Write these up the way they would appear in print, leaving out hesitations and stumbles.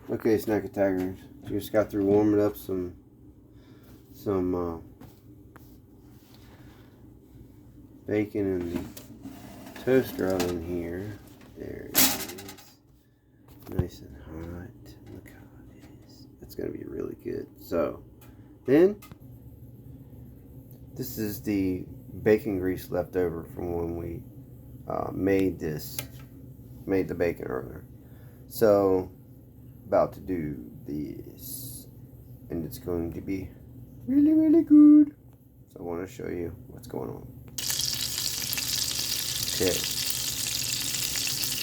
Okay, snack attackers. Just got through warming up some bacon in the toaster oven here. There it is. Nice and hot. Look how it is. That's gonna be really good. So then this is the bacon grease left over from when we made the bacon earlier. So about to do this, and it's going to be really, really good. So I want to show you what's going on. Okay,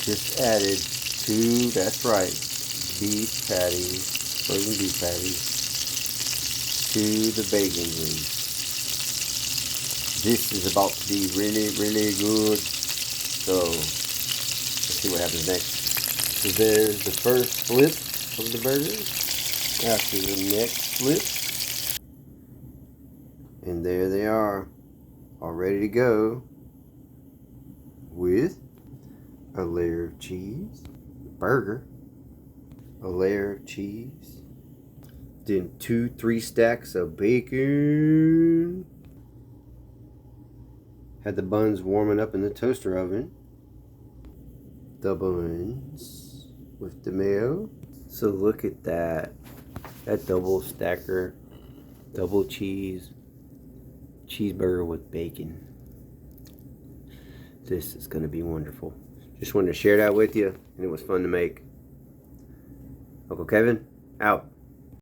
just added 2, that's right, beef patties, frozen beef patties, to the bacon grease. This is about to be really, really good. So let's see what happens next. So there's the first flip of the burger. After the next flip. And there they are, all ready to go, with a layer of cheese, burger, a layer of cheese, then 2-3 stacks of bacon. Had the buns warming up in the toaster oven. The buns with the mayo. So look at that. That double stacker, double cheeseburger with bacon. This is gonna be wonderful. Just wanted to share that with you, and it was fun to make. Uncle Kevin, out.